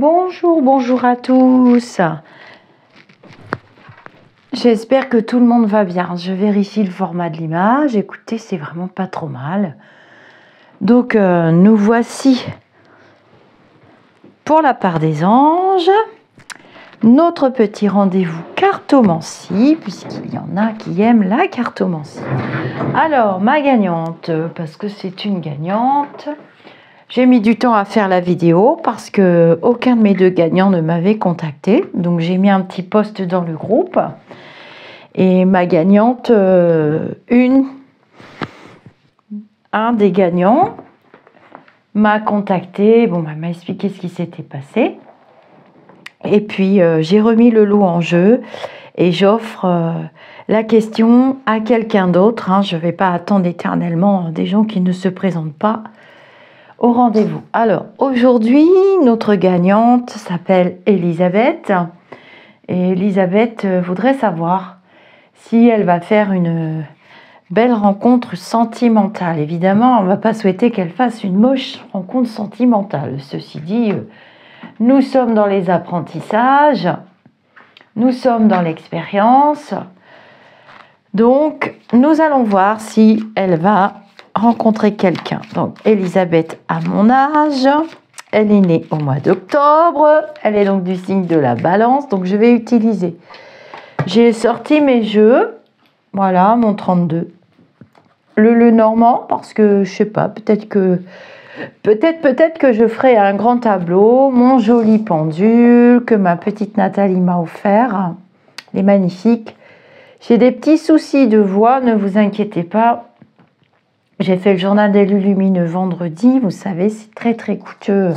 Bonjour, bonjour à tous. J'espère que tout le monde va bien. Je vérifie le format de l'image. Écoutez, c'est vraiment pas trop mal. Donc, nous voici pour la part des anges. Notre petit rendez-vous cartomancie, puisqu'il y en a qui aiment la cartomancie. Alors, ma gagnante, parce que c'est une gagnante. J'ai mis du temps à faire la vidéo parce que aucun de mes deux gagnants ne m'avait contacté. Donc j'ai mis un petit post dans le groupe. Et ma gagnante, un des gagnants m'a contacté. Bon, elle m'a expliqué ce qui s'était passé. Et puis j'ai remis le lot en jeu et j'offre la question à quelqu'un d'autre. Je ne vais pas attendre éternellement des gens qui ne se présentent pas au rendez-vous. Alors, aujourd'hui, notre gagnante s'appelle Elisabeth. Et Elisabeth voudrait savoir si elle va faire une belle rencontre sentimentale. Évidemment, on ne va pas souhaiter qu'elle fasse une moche rencontre sentimentale. Ceci dit, nous sommes dans les apprentissages, nous sommes dans l'expérience. Donc, nous allons voir si elle va rencontrer quelqu'un. Donc, Elisabeth a mon âge. Elle est née au mois d'octobre. Elle est donc du signe de la Balance. Donc, je vais utiliser. J'ai sorti mes jeux. Voilà, mon 32. Le normand, parce que je sais pas, peut-être que je ferai un grand tableau. Mon joli pendule que ma petite Nathalie m'a offert. Il est magnifique. J'ai des petits soucis de voix, ne vous inquiétez pas. J'ai fait le journal des lumineux vendredi, vous savez, c'est très très coûteux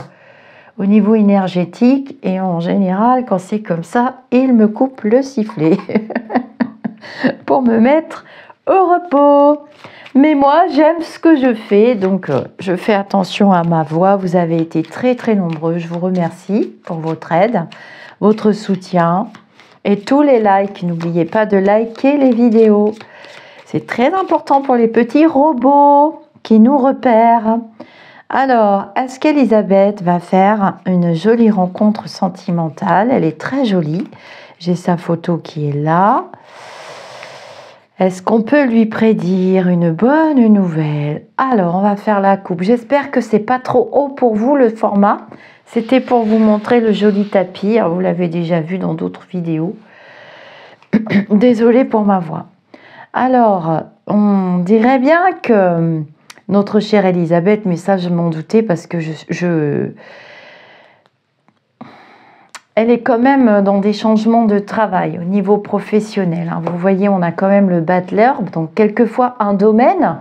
au niveau énergétique et en général, quand c'est comme ça, il me coupe le sifflet pour me mettre au repos. Mais moi, j'aime ce que je fais, donc je fais attention à ma voix. Vous avez été très très nombreux, je vous remercie pour votre aide, votre soutien et tous les likes. N'oubliez pas de liker les vidéos. C'est très important pour les petits robots qui nous repèrent. Alors, est-ce qu'Elisabeth va faire une jolie rencontre sentimentale? Elle est très jolie. J'ai sa photo qui est là. Est-ce qu'on peut lui prédire une bonne nouvelle? Alors, on va faire la coupe. J'espère que c'est pas trop haut pour vous le format. C'était pour vous montrer le joli tapis. Alors, vous l'avez déjà vu dans d'autres vidéos. Désolée pour ma voix. Alors, on dirait bien que notre chère Elisabeth, mais ça je m'en doutais parce que elle est quand même dans des changements de travail au niveau professionnel. Vous voyez, on a quand même le bas de l'herbe, donc quelquefois un domaine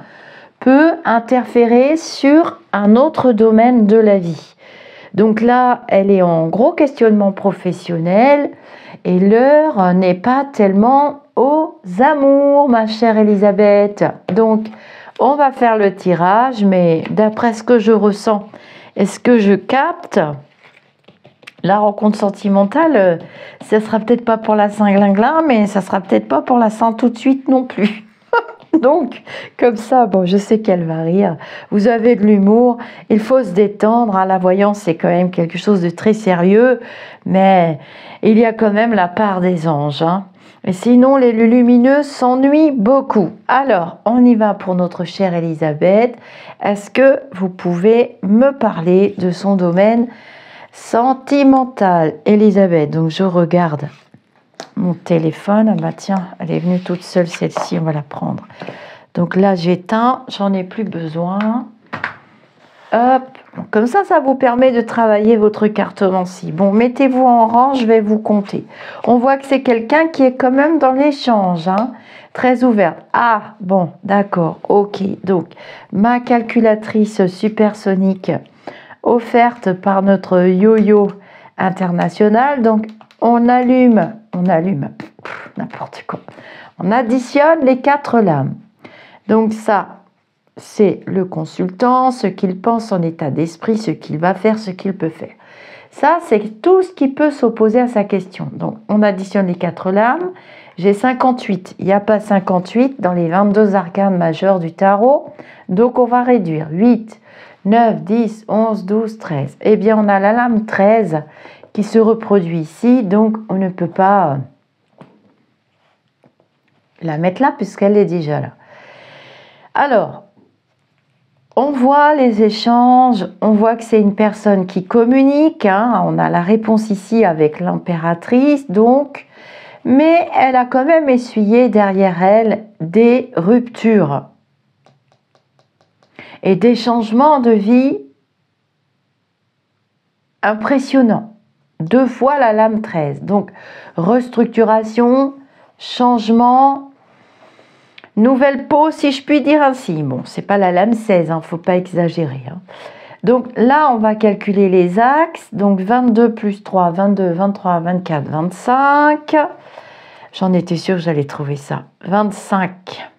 peut interférer sur un autre domaine de la vie. Donc là, elle est en gros questionnement professionnel et l'heure n'est pas tellement aux amours, ma chère Elisabeth. Donc, on va faire le tirage, mais d'après ce que je ressens, est-ce que je capte la rencontre sentimentale? Ça sera peut-être pas pour la Saint-Glinglin, mais ça sera peut-être pas pour la Saint tout de suite non plus. Donc, comme ça, bon, je sais qu'elle va rire. Vous avez de l'humour, il faut se détendre. La voyance, c'est quand même quelque chose de très sérieux, mais il y a quand même la part des anges. Et sinon, les lumineux s'ennuient beaucoup. Alors, on y va pour notre chère Elisabeth. Est-ce que vous pouvez me parler de son domaine sentimental, Elisabeth? Donc, je regarde mon téléphone. Ah bah tiens, elle est venue toute seule celle-ci, on va la prendre. Donc là, j'éteins, j'en ai plus besoin. Hop, comme ça vous permet de travailler votre cartomancie. Bon, mettez-vous en rang, je vais vous compter. On voit que c'est quelqu'un qui est quand même dans l'échange, très ouverte. Ah, bon, d'accord, ok. Donc, ma calculatrice supersonique offerte par notre yo-yo international. Donc, on allume, n'importe quoi. On additionne les 4 lames. Donc ça, c'est le consultant, ce qu'il pense, son état d'esprit, ce qu'il va faire, ce qu'il peut faire. Ça, c'est tout ce qui peut s'opposer à sa question. Donc, on additionne les 4 lames. J'ai 58. Il n'y a pas 58 dans les 22 arcanes majeures du tarot. Donc, on va réduire 8, 9, 10, 11, 12, 13. Eh bien, on a la lame 13 qui se reproduit ici, donc on ne peut pas la mettre là puisqu'elle est déjà là. Alors, on voit les échanges, on voit que c'est une personne qui communique, hein, on a la réponse ici avec l'impératrice, donc, mais elle a quand même essuyé derrière elle des ruptures et des changements de vie impressionnants. 2 fois la lame 13, donc restructuration, changement, nouvelle peau, si je puis dire ainsi. Bon, c'est pas la lame 16, hein, faut pas exagérer. Hein. Donc là, on va calculer les axes. Donc 22 plus 3, 22, 23, 24, 25. J'en étais sûre que j'allais trouver ça. 25,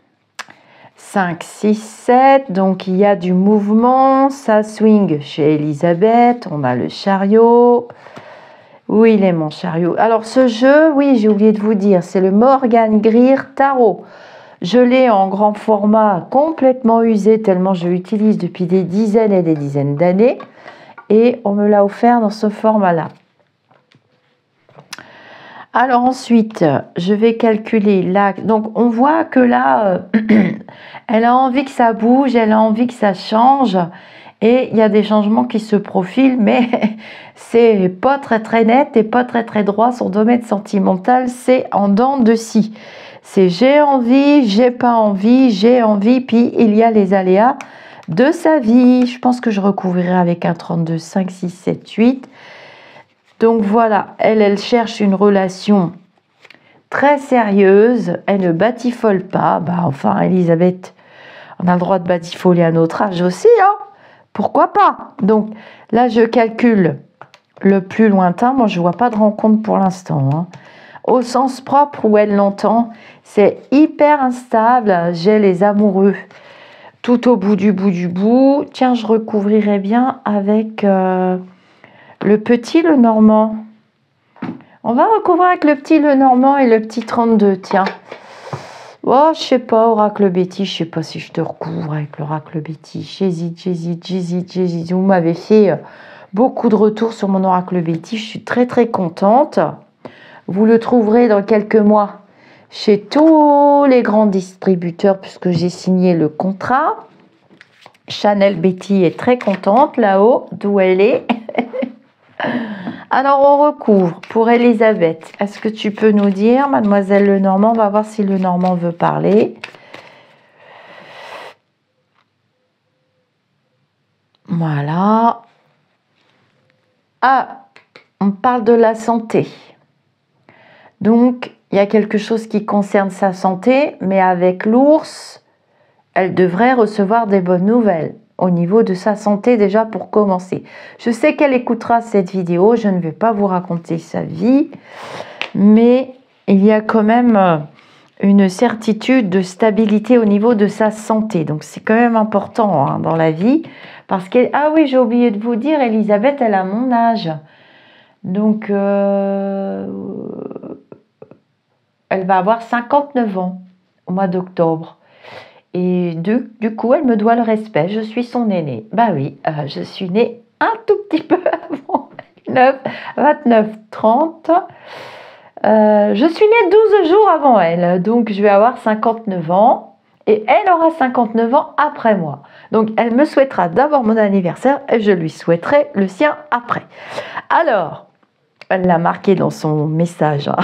5, 6, 7. Donc il y a du mouvement. Ça swing chez Elisabeth. On a le chariot. Où il est mon chariot? Alors ce jeu, oui, j'ai oublié de vous dire, c'est le Morgan Greer Tarot. Je l'ai en grand format, complètement usé, tellement je l'utilise depuis des dizaines et des dizaines d'années. Et on me l'a offert dans ce format-là. Alors ensuite, je vais calculer l'axe. Donc on voit que là, elle a envie que ça bouge, elle a envie que ça change. Et il y a des changements qui se profilent, mais c'est pas très net et pas très droit. Son domaine sentimental, c'est en dents de scie. C'est j'ai envie, j'ai pas envie, j'ai envie, puis il y a les aléas de sa vie. Je pense que je recouvrirai avec un 32, 5, 6, 7, 8. Donc voilà, elle cherche une relation très sérieuse. Elle ne batifole pas. Bah, enfin, Elisabeth, on a le droit de batifoler à notre âge aussi, hein. Pourquoi pas? Donc là, je calcule le plus lointain. Moi, je vois pas de rencontre pour l'instant, hein. Au sens propre où elle l'entend, c'est hyper instable. J'ai les amoureux tout au bout du bout. Tiens, je recouvrirai bien avec le petit le normand. On va recouvrir avec le petit le normand et le petit 32, tiens. Oh, je sais pas, oracle Betty, je sais pas si je te recouvre avec l'oracle Betty. J'hésite. Vous m'avez fait beaucoup de retours sur mon oracle Betty. Je suis très contente. Vous le trouverez dans quelques mois chez tous les grands distributeurs puisque j'ai signé le contrat. Chanel Betty est très contente là-haut, d'où elle est. Alors, on recouvre pour Elisabeth. Est-ce que tu peux nous dire, mademoiselle Lenormand, on va voir si Lenormand veut parler. Voilà. Ah, on parle de la santé. Donc, il y a quelque chose qui concerne sa santé, mais avec l'ours, elle devrait recevoir des bonnes nouvelles au niveau de sa santé déjà pour commencer. Je sais qu'elle écoutera cette vidéo, je ne vais pas vous raconter sa vie, mais il y a quand même une certitude de stabilité au niveau de sa santé. Donc c'est quand même important, hein, dans la vie, parce que, ah oui, j'ai oublié de vous dire, Elisabeth, elle a mon âge. Donc, elle va avoir 59 ans au mois d'octobre. Et du coup, elle me doit le respect. Je suis son aînée. Bah oui, je suis née un tout petit peu avant 29, 30. Je suis née 12 jours avant elle. Donc, je vais avoir 59 ans. Et elle aura 59 ans après moi. Donc, elle me souhaitera d'abord mon anniversaire et je lui souhaiterai le sien après. Alors, elle l'a marqué dans son message, hein.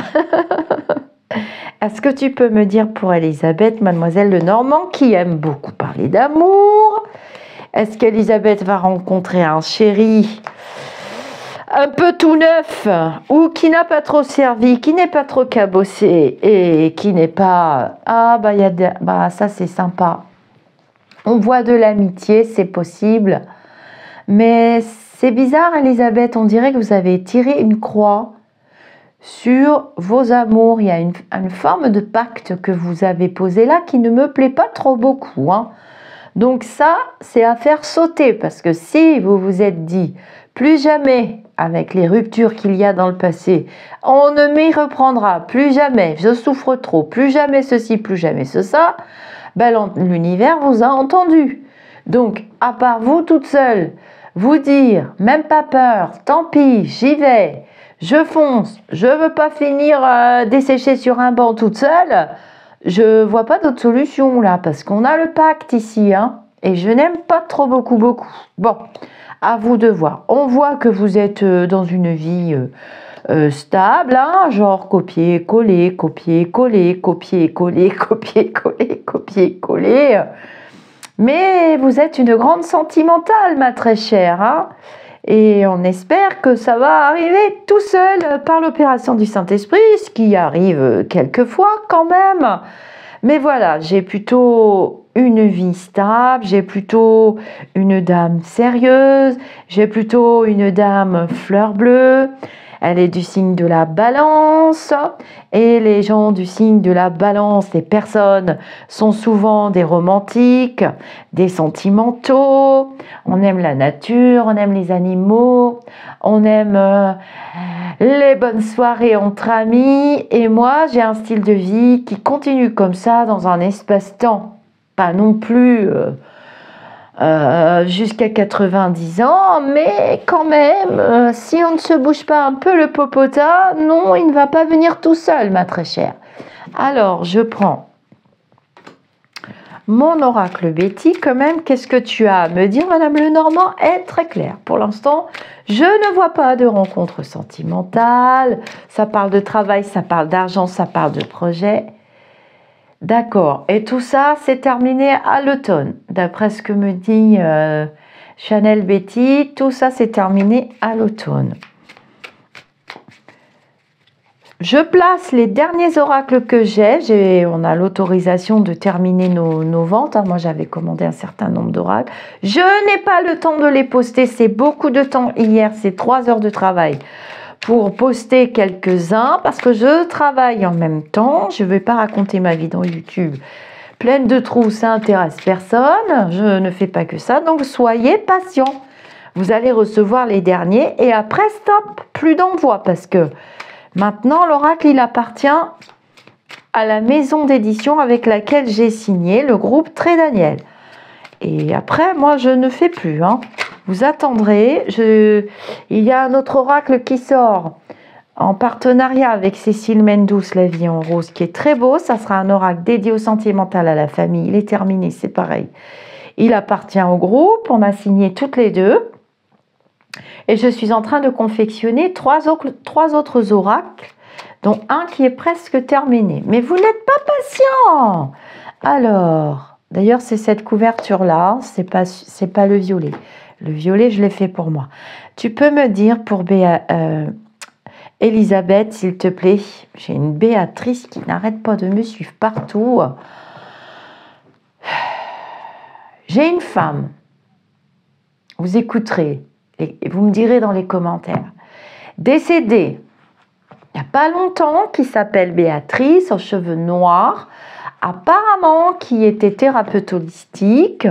Est-ce que tu peux me dire pour Elisabeth, mademoiselle Lenormand, qui aime beaucoup parler d'amour, est-ce qu'Elisabeth va rencontrer un chéri un peu tout neuf ou qui n'a pas trop servi, qui n'est pas trop cabossé et qui n'est pas... Ah, bah, ça c'est sympa. On voit de l'amitié, c'est possible. Mais c'est bizarre, Elisabeth, on dirait que vous avez tiré une croix sur vos amours. Il y a une forme de pacte que vous avez posé là qui ne me plaît pas trop beaucoup, hein. Donc ça, c'est à faire sauter, parce que si vous vous êtes dit plus jamais, avec les ruptures qu'il y a dans le passé, on ne m'y reprendra, plus jamais, je souffre trop, plus jamais ceci, plus jamais ça, ben l'univers vous a entendu. Donc, à part vous toute seule, vous dire, même pas peur, tant pis, j'y vais, je fonce, je veux pas finir desséchée sur un banc toute seule, je vois pas d'autre solution là, parce qu'on a le pacte ici, hein, et je n'aime pas trop beaucoup. Bon, à vous de voir. On voit que vous êtes dans une vie stable, hein, genre copier-coller, copier-coller, copier-coller, copier-coller, copier-coller. Mais vous êtes une grande sentimentale, ma très chère, hein, et on espère que ça va arriver tout seul par l'opération du Saint-Esprit, ce qui arrive quelquefois quand même. Mais voilà, j'ai plutôt une vie stable, j'ai plutôt une dame sérieuse, j'ai plutôt une dame fleur bleue. Elle est du signe de la Balance, et les gens du signe de la Balance, les personnes, sont souvent des romantiques, des sentimentaux. On aime la nature, on aime les animaux, on aime les bonnes soirées entre amis. Et moi, j'ai un style de vie qui continue comme ça dans un espace-temps. Pas non plus jusqu'à 90 ans, mais quand même, si on ne se bouge pas un peu le popotin, non, il ne va pas venir tout seul, ma très chère. Alors, je prends mon oracle Betty, quand même. Qu'est-ce que tu as à me dire, Madame Lenormand? Est très clair. Pour l'instant, je ne vois pas de rencontre sentimentale. Ça parle de travail, ça parle d'argent, ça parle de projet. D'accord. Et tout ça, c'est terminé à l'automne. D'après ce que me dit Chanel Betty, tout ça, c'est terminé à l'automne. Je place les derniers oracles que j'ai. On a l'autorisation de terminer nos ventes. Moi, j'avais commandé un certain nombre d'oracles. Je n'ai pas le temps de les poster. C'est beaucoup de temps hier. C'est 3 heures de travail pour poster quelques-uns parce que je travaille en même temps. Je ne vais pas raconter ma vie dans YouTube pleine de trous, ça intéresse personne. Je ne fais pas que ça, donc soyez patients. Vous allez recevoir les derniers et après, stop, plus d'envoi parce que maintenant, l'oracle, il appartient à la maison d'édition avec laquelle j'ai signé, le groupe Très Daniel. Et après, moi, je ne fais plus, hein. Vous attendrez. Il y a un autre oracle qui sort en partenariat avec Cécile Mendous, La vie en rose, qui est très beau. Ça sera un oracle dédié au sentimental, à la famille. Il est terminé, c'est pareil. Il appartient au groupe. On a signé toutes les deux. Et je suis en train de confectionner 3 autres oracles, dont un qui est presque terminé. Mais vous n'êtes pas patient. Alors, d'ailleurs, c'est cette couverture-là. C'est pas le violet. Le violet, je l'ai fait pour moi. Tu peux me dire pour Elisabeth, s'il te plaît. J'ai une Béatrice qui n'arrête pas de me suivre partout. J'ai une femme. Vous écouterez et vous me direz dans les commentaires. Décédée il n'y a pas longtemps, qui s'appelle Béatrice, aux cheveux noirs, apparemment qui était thérapeute holistique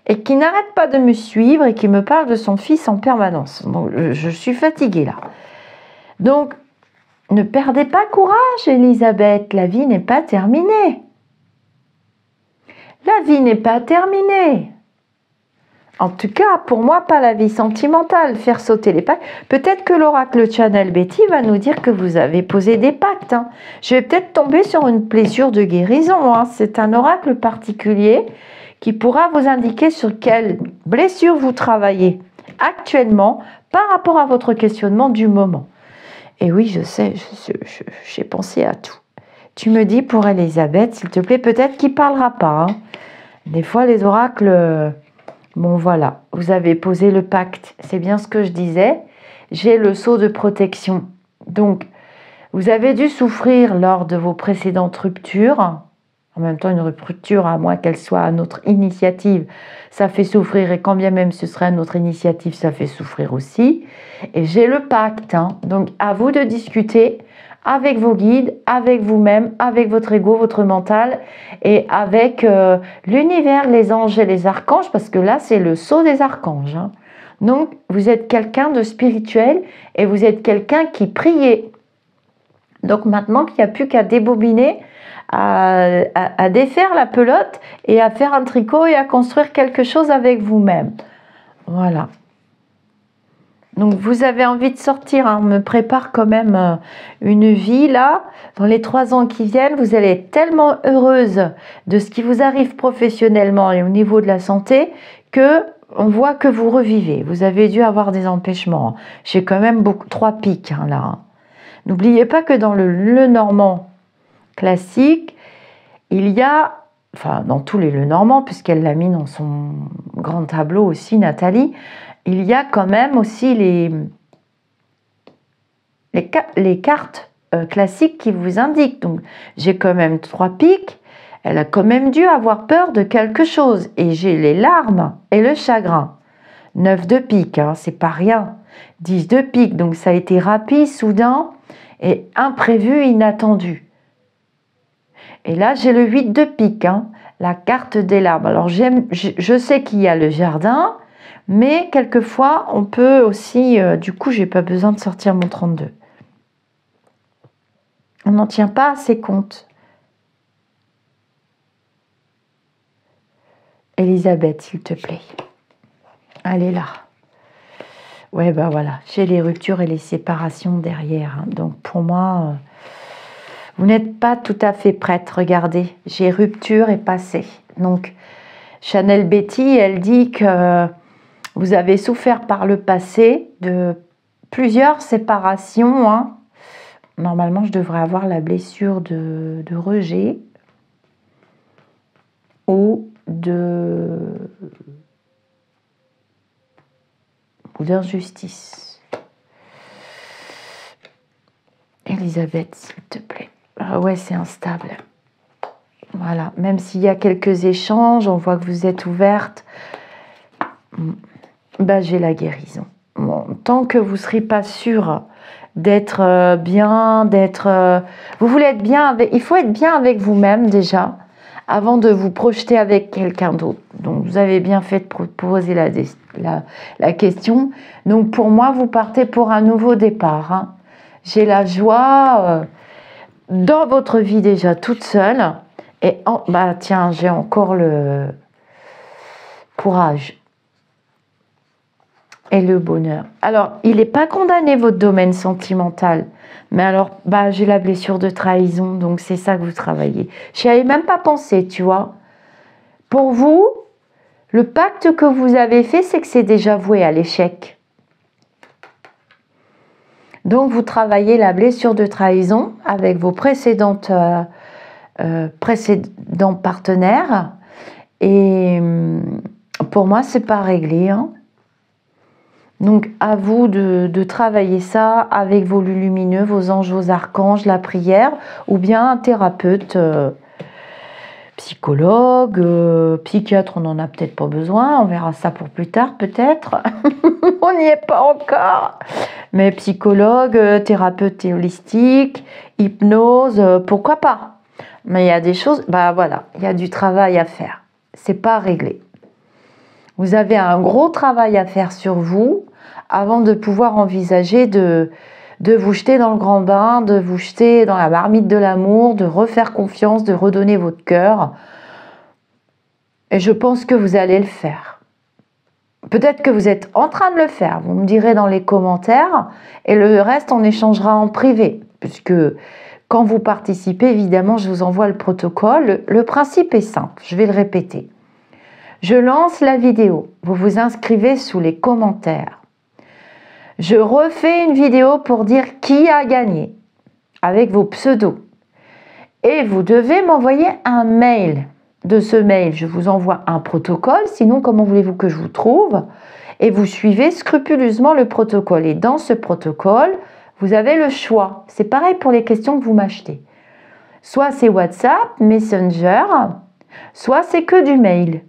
et qui n'arrête pas de me suivre et qui me parle de son fils en permanence. Donc, je suis fatiguée là. Donc, ne perdez pas courage, Elisabeth, la vie n'est pas terminée. La vie n'est pas terminée. En tout cas, pour moi, pas la vie sentimentale, faire sauter les pactes. Peut-être que l'oracle Chanel Betty va nous dire que vous avez posé des pactes. Hein. Je vais peut-être tomber sur une blessure de guérison. Hein. C'est un oracle particulier qui pourra vous indiquer sur quelle blessure vous travaillez actuellement par rapport à votre questionnement du moment. Et oui, je sais, j'ai pensé à tout. Tu me dis pour Elisabeth, s'il te plaît, peut-être qu'il ne parlera pas. Hein. Des fois, les oracles... Bon, voilà, vous avez posé le pacte. C'est bien ce que je disais. J'ai le sceau de protection. Donc, vous avez dû souffrir lors de vos précédentes ruptures. En même temps, une rupture, à moins qu'elle soit à notre initiative, ça fait souffrir. Et quand bien même ce serait à notre initiative, ça fait souffrir aussi. Et j'ai le pacte. Hein. Donc, à vous de discuter avec vos guides, avec vous-même, avec votre ego, votre mental et avec l'univers, les anges et les archanges, parce que là, c'est le sceau des archanges. Hein. Donc, vous êtes quelqu'un de spirituel et vous êtes quelqu'un qui priait. Donc, maintenant qu'il n'y a plus qu'à débobiner à défaire la pelote et à faire un tricot et à construire quelque chose avec vous-même. Voilà. Donc vous avez envie de sortir, hein, on me prépare quand même une vie là. Dans les 3 ans qui viennent, vous allez être tellement heureuse de ce qui vous arrive professionnellement et au niveau de la santé que on voit que vous revivez. Vous avez dû avoir des empêchements. J'ai quand même 3 pics hein, là. N'oubliez pas que dans le normand classique, il y a, enfin dans tous les Lenormand, puisqu'elle l'a mis dans son grand tableau aussi, Nathalie, il y a quand même aussi les cartes classiques qui vous indiquent. Donc j'ai quand même 3 pics, elle a quand même dû avoir peur de quelque chose. Et j'ai les larmes et le chagrin. 9 de pique, hein, c'est pas rien. 10 de pique, donc ça a été rapide, soudain et imprévu, inattendu. Et là, j'ai le 8 de pique, hein, la carte des larmes. Alors, je sais qu'il y a le jardin, mais quelquefois, on peut aussi... du coup, j'ai pas besoin de sortir mon 32. On n'en tient pas assez compte. Elisabeth, s'il te plaît. Elle est là. Ouais, bah voilà. J'ai les ruptures et les séparations derrière. Hein. Donc, pour moi... vous n'êtes pas tout à fait prête, regardez, j'ai rupture et passé. Donc, Chanel Betty, elle dit que vous avez souffert par le passé de plusieurs séparations. Hein. Normalement, je devrais avoir la blessure de rejet ou d'injustice. Elisabeth, s'il te plaît. Ah ouais, c'est instable. Voilà, même s'il y a quelques échanges, on voit que vous êtes ouverte. Bah, j'ai la guérison. Bon, tant que vous ne serez pas sûre d'être bien, vous voulez être bien avec... Il faut être bien avec vous-même déjà, avant de vous projeter avec quelqu'un d'autre. Donc, vous avez bien fait de poser la question. Donc, pour moi, vous partez pour un nouveau départ. Hein. J'ai la joie... dans votre vie déjà toute seule et bah tiens, j'ai encore le courage et le bonheur. Alors, il n'est pas condamné votre domaine sentimental, mais alors bah j'ai la blessure de trahison, donc c'est ça que vous travaillez. Je n'y avais même pas pensé, tu vois. Pour vous, le pacte que vous avez fait, c'est que c'est déjà voué à l'échec. Donc, vous travaillez la blessure de trahison avec vos précédents partenaires. Et pour moi, c'est pas réglé. Hein. Donc, à vous de travailler ça avec vos lumineux, vos anges, vos archanges, la prière, ou bien un thérapeute, psychologue, psychiatre, on n'en a peut-être pas besoin. On verra ça pour plus tard, peut-être. On n'y est pas encore. Mais psychologue, thérapeute holistique, hypnose, pourquoi pas. Mais il y a des choses, bah voilà, il y a du travail à faire. C'est pas réglé. Vous avez un gros travail à faire sur vous avant de pouvoir envisager de vous jeter dans le grand bain, de vous jeter dans la marmite de l'amour, de refaire confiance, de redonner votre cœur. Et je pense que vous allez le faire. Peut-être que vous êtes en train de le faire, vous me direz dans les commentaires, et le reste on échangera en privé, puisque quand vous participez, évidemment, je vous envoie le protocole. Le principe est simple, je vais le répéter. Je lance la vidéo, vous vous inscrivez sous les commentaires. Je refais une vidéo pour dire qui a gagné, avec vos pseudos. Et vous devez m'envoyer un mail. De ce mail, je vous envoie un protocole, sinon comment voulez-vous que je vous trouve? Et vous suivez scrupuleusement le protocole. Et dans ce protocole, vous avez le choix. C'est pareil pour les questions que vous m'achetez. Soit c'est WhatsApp, Messenger, soit c'est que du mail.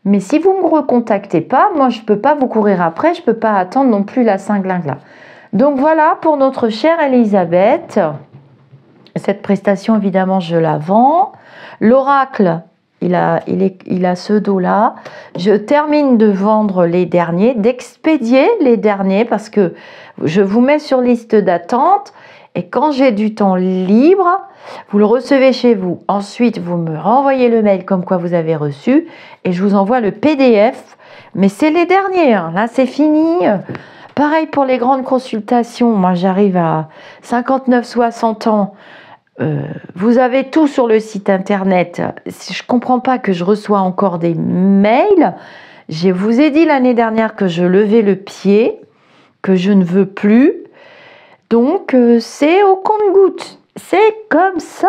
Mais si vous ne me recontactez pas, moi je ne peux pas vous courir après, je ne peux pas attendre non plus la cinglingla. Donc voilà pour notre chère Elisabeth. Cette prestation, évidemment, je la vends. L'oracle, il a ce dos-là. Je termine de vendre les derniers, d'expédier les derniers parce que je vous mets sur liste d'attente Et quand j'ai du temps libre, vous le recevez chez vous. Ensuite, vous me renvoyez le mail comme quoi vous avez reçu et je vous envoie le PDF. Mais c'est les derniers, hein. Là c'est fini. Pareil pour les grandes consultations. Moi, j'arrive à 59-60 ans. Vous avez tout sur le site internet. Je ne comprends pas que je reçois encore des mails. Je vous ai dit l'année dernière que je levais le pied, que je ne veux plus. Donc, c'est au compte-gouttes. C'est comme ça.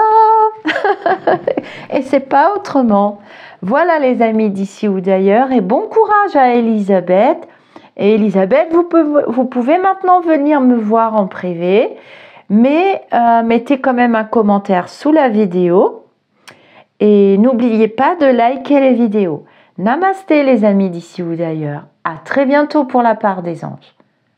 Et c'est pas autrement. Voilà les amis d'ici ou d'ailleurs. Et bon courage à Elisabeth. Et Elisabeth, vous pouvez maintenant venir me voir en privé. Mais mettez quand même un commentaire sous la vidéo. Et n'oubliez pas de liker les vidéos. Namasté les amis d'ici ou d'ailleurs. À très bientôt pour la part des anges.